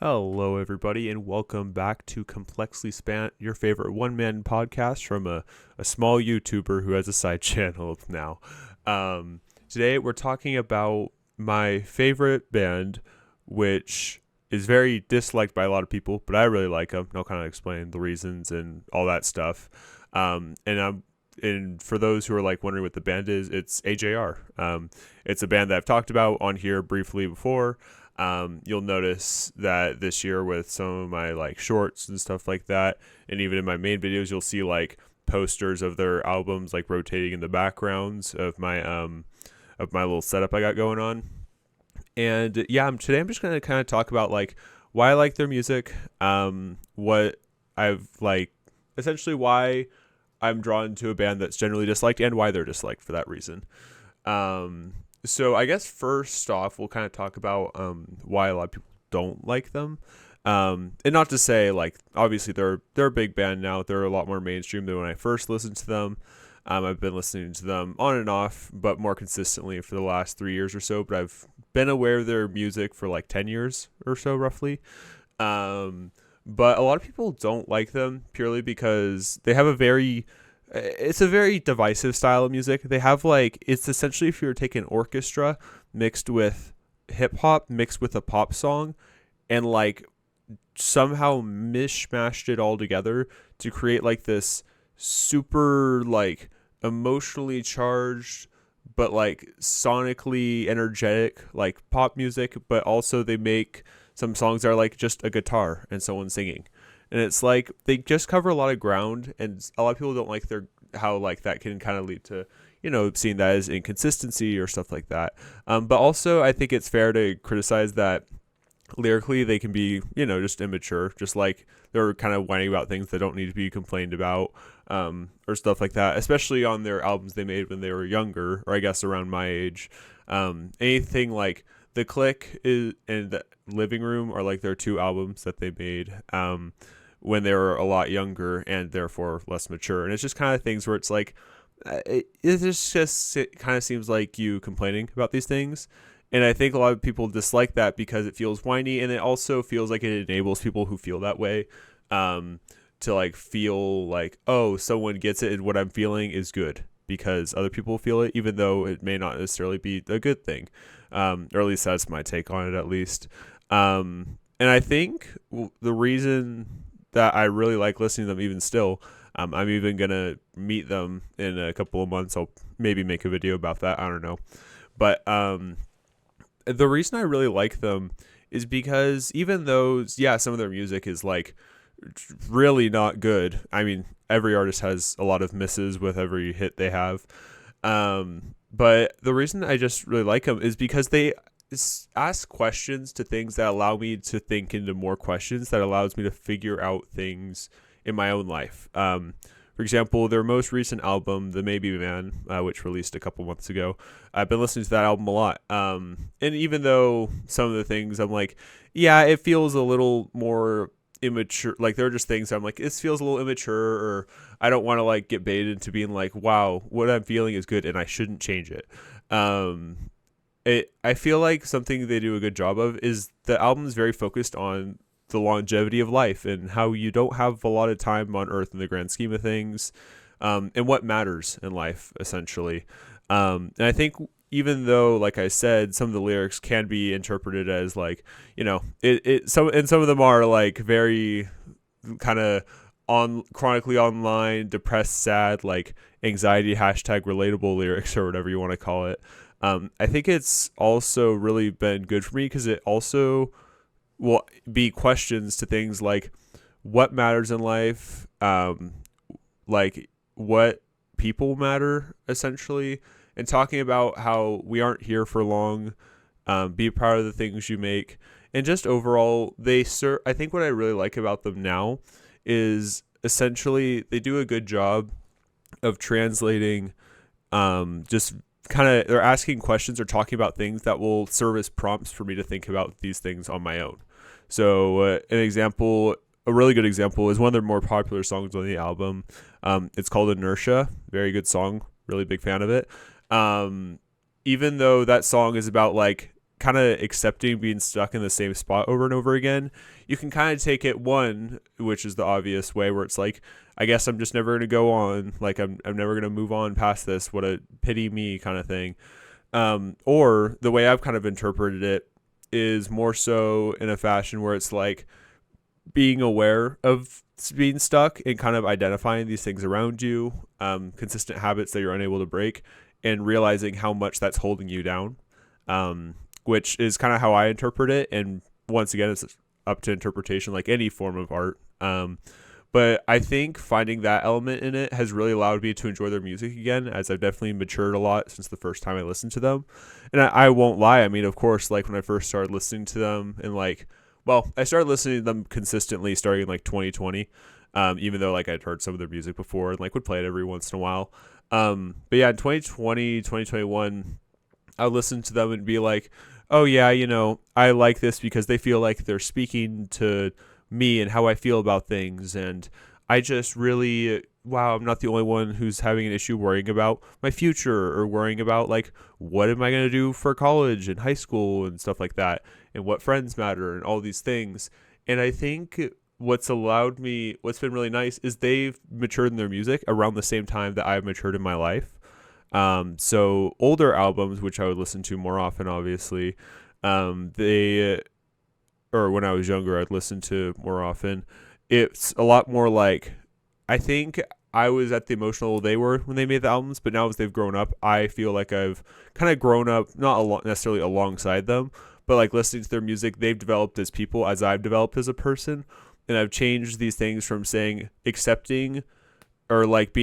Hello, everybody, and welcome back to ComplexlySpant, your favorite one-man podcast from a small YouTuber who has a side channel now. Today, we're talking about my favorite band, which is very disliked by a lot of people, but I really like them. I'll kind of explain the reasons and all that stuff. And for those who are like wondering what the band is, it's AJR. It's a band that I've talked about on here briefly before. You'll notice that this year with some of my like shorts and stuff like that, and even in my main videos, you'll see like posters of their albums like rotating in the backgrounds of my little setup I got going on. And yeah, today I'm just gonna kind of talk about like why I like their music, what I've like, essentially why I'm drawn to a band that's generally disliked and why they're disliked for that reason. So I guess first off, we'll kind of talk about why a lot of people don't like them. And not to say like obviously they're a big band now. They're a lot more mainstream than when I first listened to them. I've been listening to them on and off, but more consistently for the last 3 years or so. But I've been aware of their music for like 10 years or so, roughly. But a lot of people don't like them purely because they have it's a very divisive style of music. They have like, it's essentially if you were taking orchestra mixed with hip hop mixed with a pop song and like somehow mishmashed it all together to create like this super like emotionally charged but like sonically energetic like pop music, but also they make some songs that are like just a guitar and someone singing. And it's like they just cover a lot of ground, and a lot of people don't like their how like that can kind of lead to seeing that as inconsistency or stuff like that. But also I think it's fair to criticize that lyrically they can be just immature, just like they're kind of whining about things that don't need to be complained about, or stuff like that, especially on their albums they made when they were younger, or I guess around my age. Anything like The Click is and The Living Room are like their two albums that they made when they were a lot younger and therefore less mature. And it's just kind of things where it's like it kind of seems like you complaining about these things. And I think a lot of people dislike that because it feels whiny, and it also feels like it enables people who feel that way to like feel like, oh, someone gets it and what I'm feeling is good because other people feel it, even though it may not necessarily be a good thing. Or at least that's my take on it, at least. And I think the reason that I really like listening to them even still, I'm even going to meet them in a couple of months. I'll maybe make a video about that. I don't know. But the reason I really like them is because even though, yeah, some of their music is like really not good. I mean, every artist has a lot of misses with every hit they have. But the reason I just really like them is because they ask questions to things that allow me to think into more questions that allows me to figure out things in my own life. For example, their most recent album, The Maybe Man, which released a couple months ago, I've been listening to that album a lot. And even though some of the things I'm like, yeah, it feels a little more immature, like there are just things I'm like, this feels a little immature, or I don't want to like get baited into being like, wow, what I'm feeling is good and I shouldn't change it. I feel like something they do a good job of is the album is very focused on the longevity of life and how you don't have a lot of time on earth in the grand scheme of things, and what matters in life essentially. And I think even though, like I said, some of the lyrics can be interpreted as like, some of them are like very kind of on chronically online, depressed, sad, like anxiety #relatable lyrics or whatever you want to call it. I think it's also really been good for me because it also will be questions to things like what matters in life, like what people matter essentially, and talking about how we aren't here for long. Be proud of the things you make, and just overall, I think what I really like about them now is essentially they do a good job of translating, just kind of they're asking questions or talking about things that will serve as prompts for me to think about these things on my own. So a really good example is one of their more popular songs on the album. It's called Inertia. Very good song. Really big fan of it. Even though that song is about like kind of accepting being stuck in the same spot over and over again, you can kind of take it one, which is the obvious way, where it's like, I guess I'm just never going to go on. Like, I'm never going to move on past this. What a pity me kind of thing. Or the way I've kind of interpreted it is more so in a fashion where it's like being aware of being stuck and kind of identifying these things around you, consistent habits that you're unable to break, and realizing how much that's holding you down, which is kind of how I interpret it. And once again, it's up to interpretation like any form of art. But I think finding that element in it has really allowed me to enjoy their music again, as I've definitely matured a lot since the first time I listened to them. And I won't lie. I mean, of course, like when I first started listening to them and like, well, I started listening to them consistently starting in like 2020, even though like I'd heard some of their music before and like would play it every once in a while. But yeah, in 2020, 2021, I would listen to them and be like, oh yeah, you know, I like this because they feel like they're speaking to me and how I feel about things. And I just really, wow, I'm not the only one who's having an issue worrying about my future or worrying about like, what am I going to do for college and high school and stuff like that, and what friends matter and all these things. And I think what's been really nice is they've matured in their music around the same time that I've matured in my life. So older albums, which I would listen to more often, obviously, or when I was younger, I'd listen to more often. It's a lot more like, I think I was at the emotional level they were when they made the albums, but now as they've grown up, I feel like I've kind of grown up, not necessarily alongside them, but like listening to their music, they've developed as people as I've developed as a person. And I've changed these things from saying accepting or like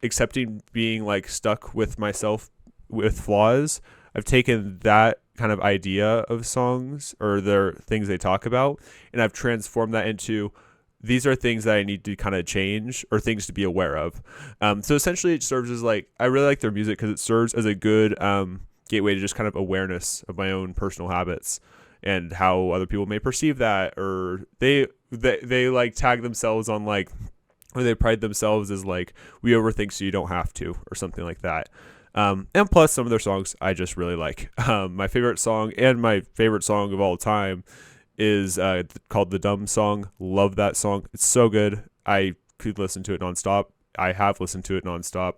accepting being like stuck with myself with flaws. I've taken that kind of idea of songs or their things they talk about, and I've transformed that into, these are things that I need to kind of change or things to be aware of. So essentially it serves as like, I really like their music because it serves as a good gateway to just kind of awareness of my own personal habits and how other people may perceive that, or they like tag themselves on like, or they pride themselves as like, we overthink so you don't have to, or something like that. And plus some of their songs I just really like. My favorite song and my favorite song of all time is called The Dumb Song. Love that song. It's so good. I could listen to it nonstop. I have listened to it nonstop.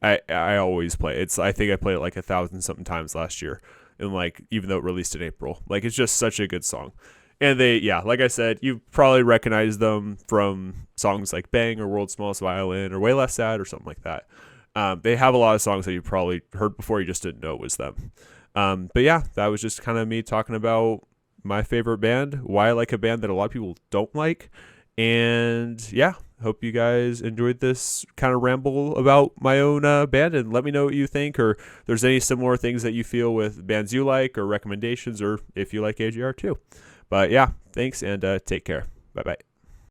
I always play it. I think I played it like 1,000 something times last year. And like, even though it released in April, like it's just such a good song. And they, yeah, like I said, you probably recognize them from songs like Bang or World's Smallest Violin or Way Less Sad or something like that. They have a lot of songs that you probably heard before, you just didn't know it was them. But yeah, that was just kind of me talking about my favorite band, why I like a band that a lot of people don't like. And yeah, hope you guys enjoyed this kind of ramble about my own band, and let me know what you think, or if there's any similar things that you feel with bands you like, or recommendations, or if you like AJR too. But yeah, thanks, and take care. Bye-bye.